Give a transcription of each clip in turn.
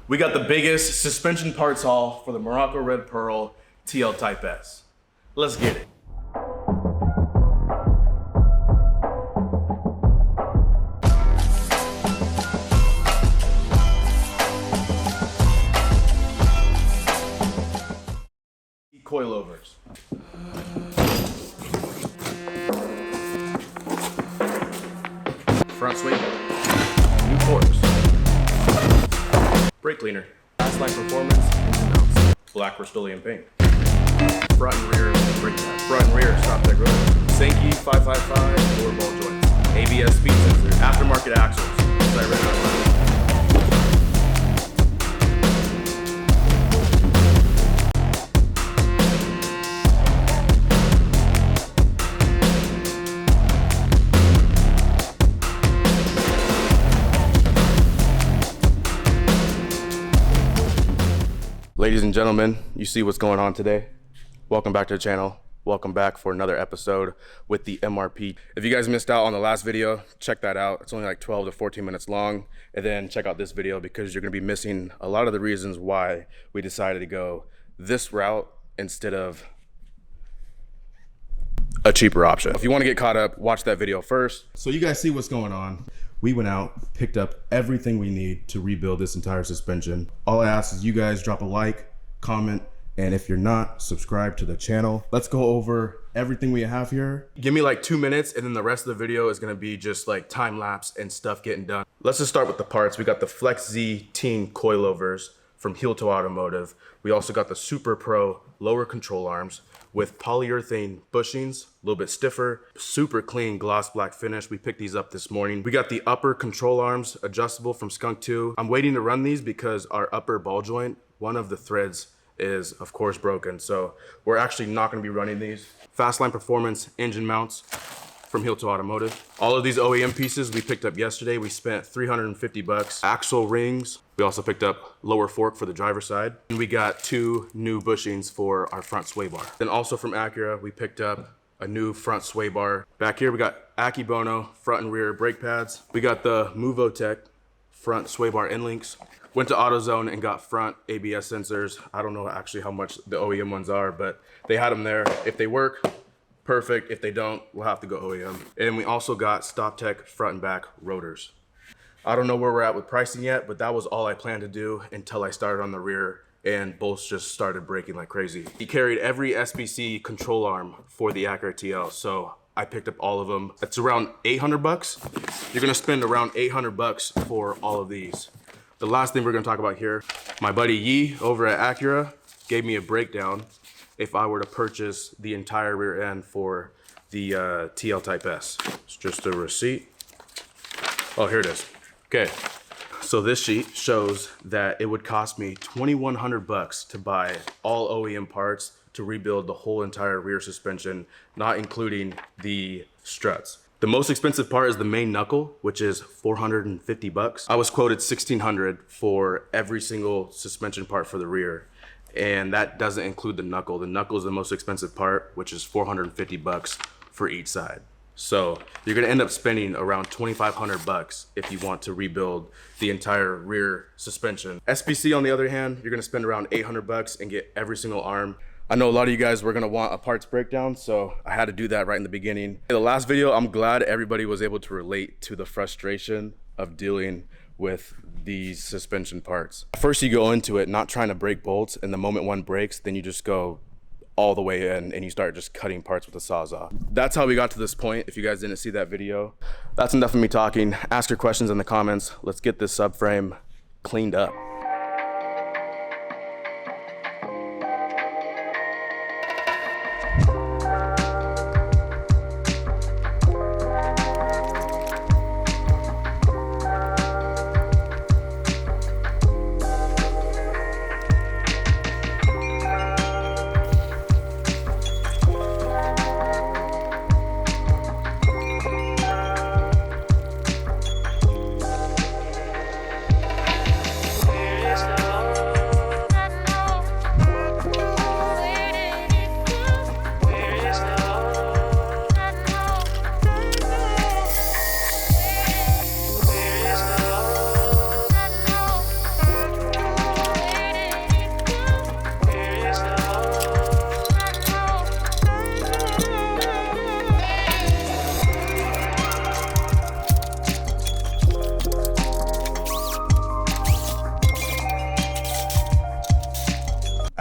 We got the biggest suspension parts haul for the Morocco Red Pearl TL Type S. Let's get it. Coilovers. Front sweep. New forks. Brake cleaner. Fast line performance. Mounts. Black Rust-Oleum paint. Front and rear brake pad. Front and rear stop tech rotor. Sankey 555 lower ball joints. ABS speed sensor. Aftermarket axles. Ladies and gentlemen, you see what's going on today. Welcome back to the channel. Welcome back for another episode with the MRP. If you guys missed out on the last video, check that out. It's only like 12 to 14 minutes long. And then check out this video because you're gonna be missing a lot of the reasons why we decided to go this route instead of a cheaper option. If you wanna get caught up, watch that video first. So you guys see what's going on. We went out, picked up everything we need to rebuild this entire suspension. All I ask is you guys drop a like, comment, and if you're not, subscribe to the channel. Let's go over everything we have here. Give me like 2 minutes and then the rest of the video is gonna be just like time lapse and stuff getting done. Let's just start with the parts. We got the Flex Z Teen coilovers from heeltoe automotive. We also got the Super Pro lower control arms with polyurethane bushings, a little bit stiffer, super clean gloss black finish. We picked these up this morning. We got the upper control arms adjustable from Skunk 2. I'm waiting to run these because our upper ball joint, one of the threads is of course broken. So we're actually not gonna be running these. Fastline Performance engine mounts from heeltoe automotive. All of these OEM pieces we picked up yesterday. We spent 350 bucks. Axle rings. We also picked up lower fork for the driver's side. And we got 2 new bushings for our front sway bar. Then also from Acura, we picked up a new front sway bar. Back here, we got Akibono front and rear brake pads. We got the Movotech front sway bar end links. Went to AutoZone and got front ABS sensors. I don't know actually how much the OEM ones are, but they had them there. If they work, perfect. If they don't, we'll have to go OEM. And we also got StopTech front and back rotors. I don't know where we're at with pricing yet, but that was all I planned to do until I started on the rear and bolts just started breaking like crazy. He carried every SBC control arm for the Acura TL, so I picked up all of them. It's around 800 bucks. You're gonna spend around 800 bucks for all of these. The last thing we're gonna talk about here, my buddy Yi over at Acura gave me a breakdown if I were to purchase the entire rear end for the TL Type S. It's just a receipt. Oh, here it is. Okay, so this sheet shows that it would cost me 2,100 bucks to buy all OEM parts to rebuild the whole entire rear suspension, not including the struts. The most expensive part is the main knuckle, which is 450 bucks. I was quoted 1,600 for every single suspension part for the rear. And that doesn't include the knuckle. The knuckle is the most expensive part, which is 450 bucks for each side. So you're gonna end up spending around 2,500 bucks if you want to rebuild the entire rear suspension. SBC on the other hand, you're gonna spend around 800 bucks and get every single arm. I know a lot of you guys were gonna want a parts breakdown, so I had to do that right in the beginning. In the last video, I'm glad everybody was able to relate to the frustration of dealing with these suspension parts. First you go into it not trying to break bolts, and the moment one breaks, then you just go all the way in and you start just cutting parts with a Sawzall. That's how we got to this point. If you guys didn't see that video, that's enough of me talking. Ask your questions in the comments. Let's get this subframe cleaned up.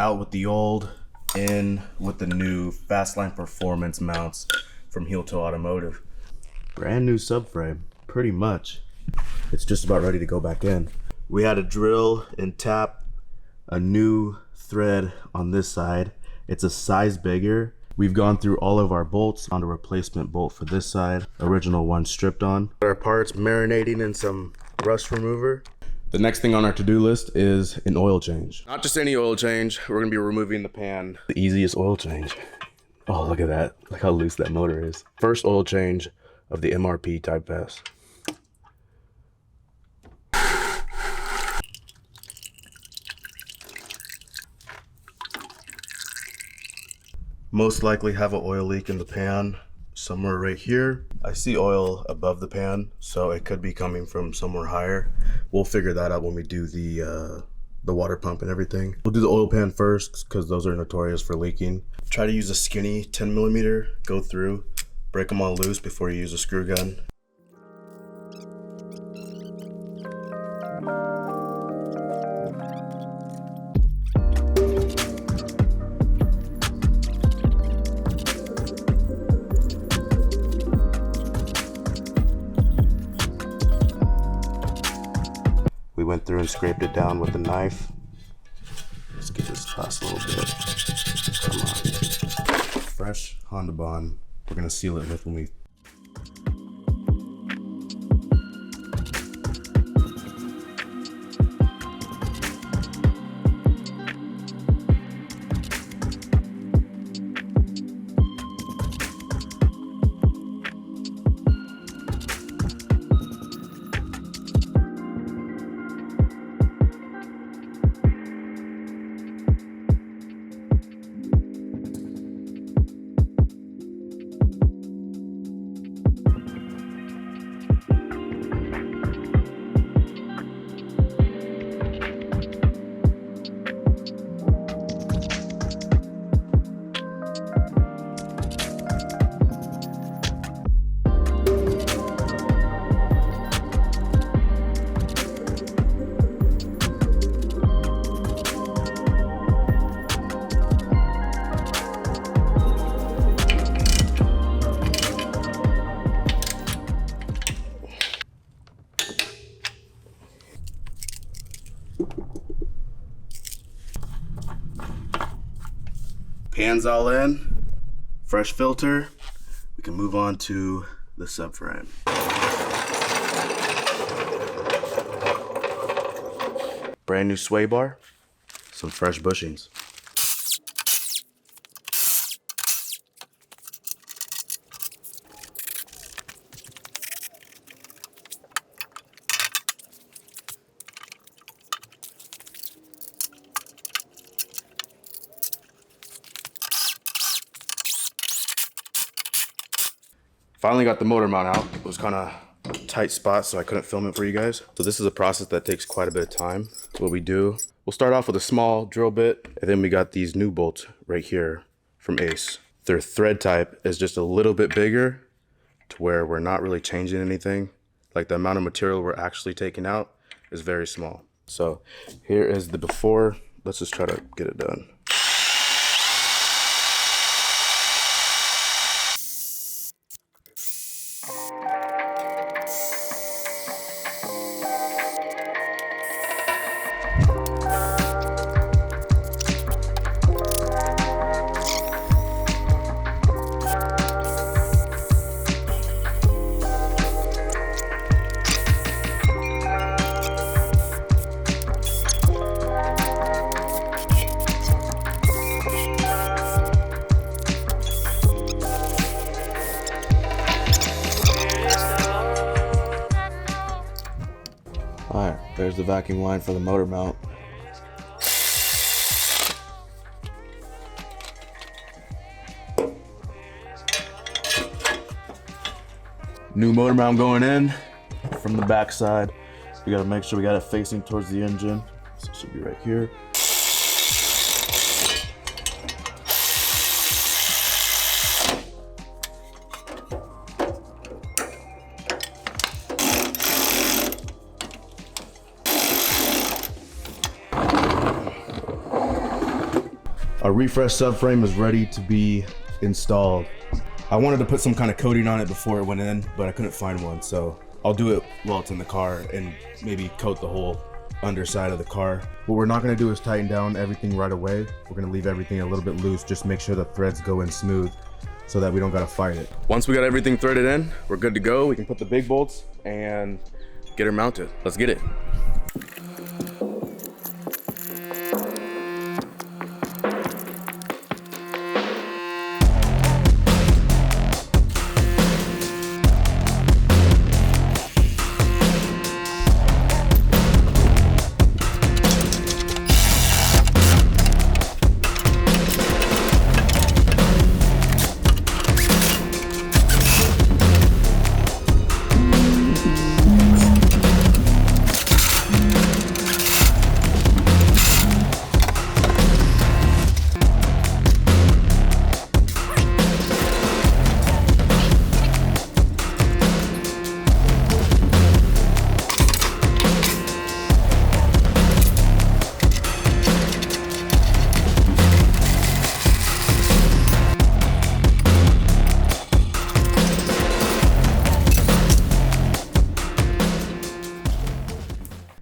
Out with the old, in with the new Fastline Performance mounts from Heeltoe Automotive. Brand new subframe, pretty much. It's just about ready to go back in. We had to drill and tap a new thread on this side. It's a size bigger. We've gone through all of our bolts on a replacement bolt for this side. Original one stripped on. Our parts marinating in some rust remover. The next thing on our to-do list is an oil change. Not just any oil change. We're gonna be removing the pan. The easiest oil change. Oh, look at that. Look how loose that motor is. First oil change of the MRP Type S. Most likely have an oil leak in the pan somewhere right here. I see oil above the pan, so it could be coming from somewhere higher. We'll figure that out when we do the water pump and everything. We'll do the oil pan first because those are notorious for leaking. Try to use a skinny 10mm, go through, break them all loose before you use a screw gun. We went through and scraped it down with a knife. Let's get this tossed a little bit. Come on. Fresh Honda Bond. We're gonna seal it with when we pan's all in, fresh filter, we can move on to the subframe. Brand new sway bar, some fresh bushings. Finally got the motor mount out. It was kind of a tight spot, so I couldn't film it for you guys. So this is a process that takes quite a bit of time. What we do, we'll start off with a small drill bit, and then we got these new bolts right here from Ace. Their thread type is just a little bit bigger to where we're not really changing anything. Like the amount of material we're actually taking out is very small. So here is the before. Let's just try to get it done. Alright, there's the vacuum line for the motor mount. New motor mount going in from the back side. We gotta make sure we got it facing towards the engine. So it should be right here. Our refresh subframe is ready to be installed. I wanted to put some kind of coating on it before it went in, but I couldn't find one, so I'll do it while it's in the car and maybe coat the whole underside of the car. What we're not gonna do is tighten down everything right away. We're gonna leave everything a little bit loose, just make sure the threads go in smooth so that we don't gotta fight it. Once we got everything threaded in, we're good to go. We can put the big bolts and get her mounted. Let's get it.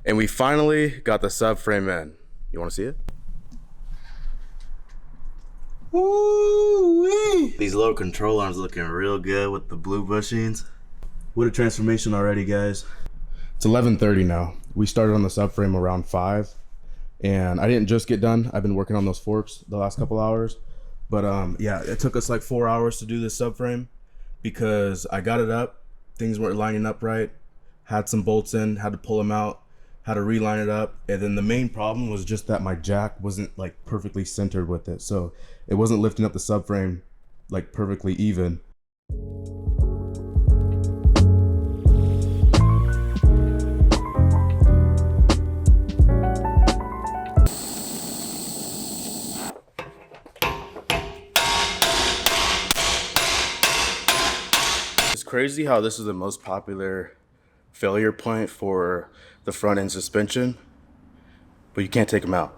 And we finally got the subframe in. You wanna see it? Woo-wee. These little control arms looking real good with the blue bushings. What a transformation already, guys. It's 11:30 now. We started on the subframe around 5, and I didn't just get done. I've been working on those forks the last couple hours. But yeah, it took us like 4 hours to do this subframe because I got it up, things weren't lining up right, had some bolts in, had to pull them out, had to reline it up, and then the main problem was just that my jack wasn't like perfectly centered with it, so it wasn't lifting up the subframe like perfectly even. It's crazy how this is the most popular failure point for the front end suspension, but you can't take them out.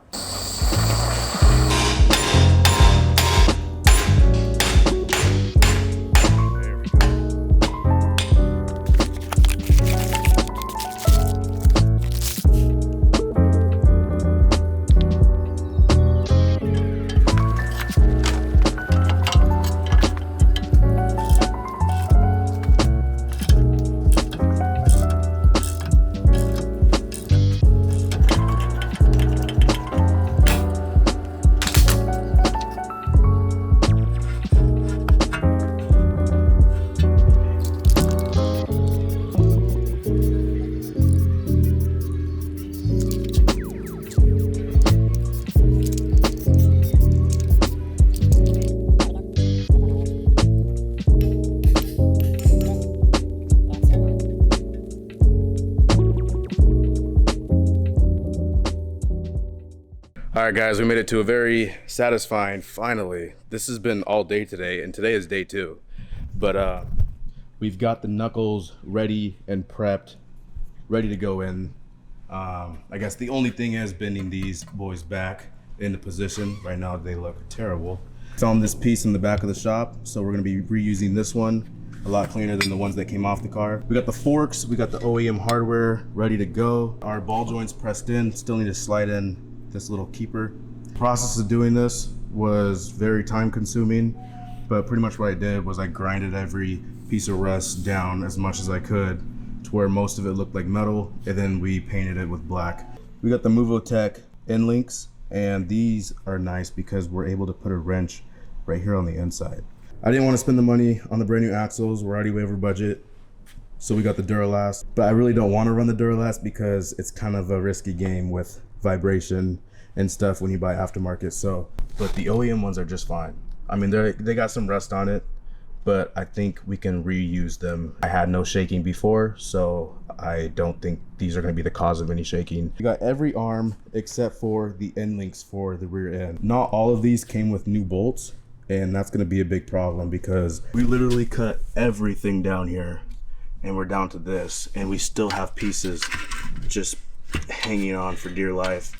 All right, guys, we made it to a very satisfying, finally. This has been all day today, and today is day 2. But we've got the knuckles ready and prepped, ready to go in. I guess the only thing is bending these boys back into position. Right now, they look terrible. Found this piece in the back of the shop, so we're gonna be reusing this one. A lot cleaner than the ones that came off the car. We got the forks, we got the OEM hardware ready to go. Our ball joints pressed in, still need to slide in this little keeper. The process of doing this was very time consuming, but pretty much what I did was I grinded every piece of rust down as much as I could to where most of it looked like metal, and then we painted it with black. We got the Movotech end links, and these are nice because we're able to put a wrench right here on the inside. I didn't want to spend the money on the brand new axles, we're already way over budget, so we got the Duralast. But I really don't want to run the Duralast because it's kind of a risky game with vibration and stuff when you buy aftermarket. So, but the OEM ones are just fine. I mean, they got some rust on it, but I think we can reuse them. I had no shaking before, so I don't think these are going to be the cause of any shaking. We got every arm except for the end links for the rear end. Not all of these came with new bolts, and that's going to be a big problem because we literally cut everything down here and we're down to this, and we still have pieces just hanging on for dear life.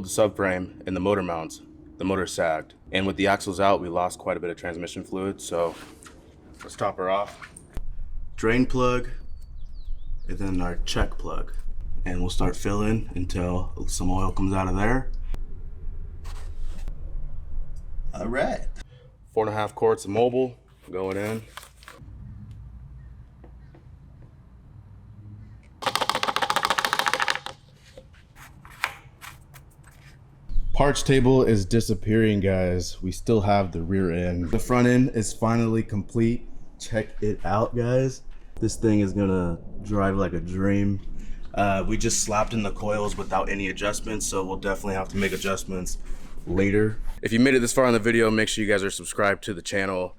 the subframe and the motor mounts, the motor sagged. And with the axles out, we lost quite a bit of transmission fluid. So let's top her off. Drain plug, and then our check plug. And we'll start filling until some oil comes out of there. All right. 4.5 quarts of mobile going in. Parts table is disappearing, guys. We still have the rear end. The front end is finally complete. Check it out, guys. This thing is gonna drive like a dream. We just slapped in the coils without any adjustments, so we'll definitely have to make adjustments later. If you made it this far in the video, make sure you guys are subscribed to the channel.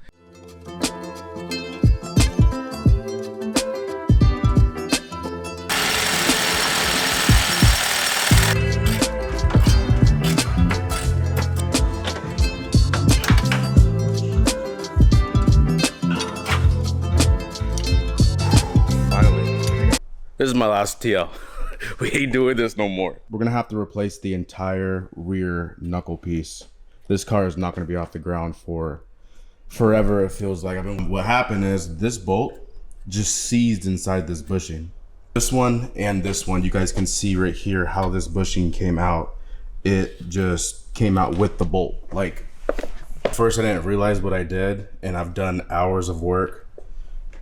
This is my last TL. We ain't doing this no more. We're gonna have to replace the entire rear knuckle piece. This car is not gonna be off the ground for forever, it feels like. I mean, what happened is this bolt just seized inside this bushing. This one and this one, you guys can see right here how this bushing came out. It just came out with the bolt. Like, first I didn't realize what I did, and I've done hours of work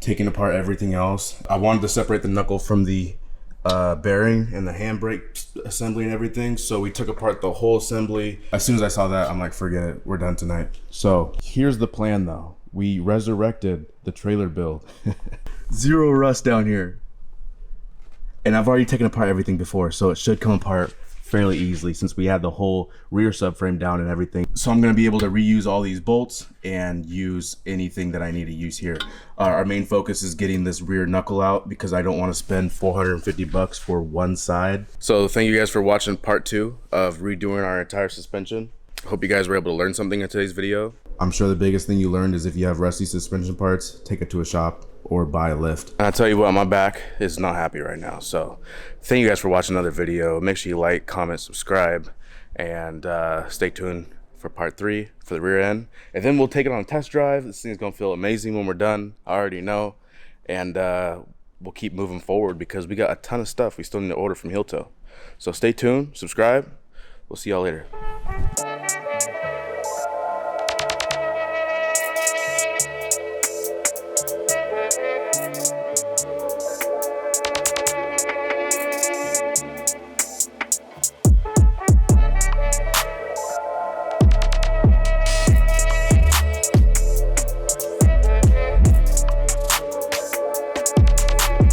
taking apart everything else. I wanted to separate the knuckle from the bearing and the handbrake assembly and everything. So we took apart the whole assembly. As soon as I saw that, I'm like, forget it, we're done tonight. So here's the plan though. We resurrected the trailer build. Zero rust down here. And I've already taken apart everything before, so it should come apart fairly easily since we had the whole rear subframe down and everything. So I'm gonna be able to reuse all these bolts and use anything that I need to use here. Our main focus is getting this rear knuckle out because I don't want to spend 450 bucks for one side. So thank you guys for watching part 2 of redoing our entire suspension. Hope you guys were able to learn something in today's video. I'm sure the biggest thing you learned is if you have rusty suspension parts, take it to a shop or buy a lift. And I tell you what, my back is not happy right now. So thank you guys for watching another video. Make sure you like, comment, subscribe, and stay tuned for part 3 for the rear end. And then we'll take it on a test drive. This thing's gonna feel amazing when we're done. I already know. And we'll keep moving forward because we got a ton of stuff we still need to order from Heeltoe. So stay tuned, subscribe. We'll see y'all later.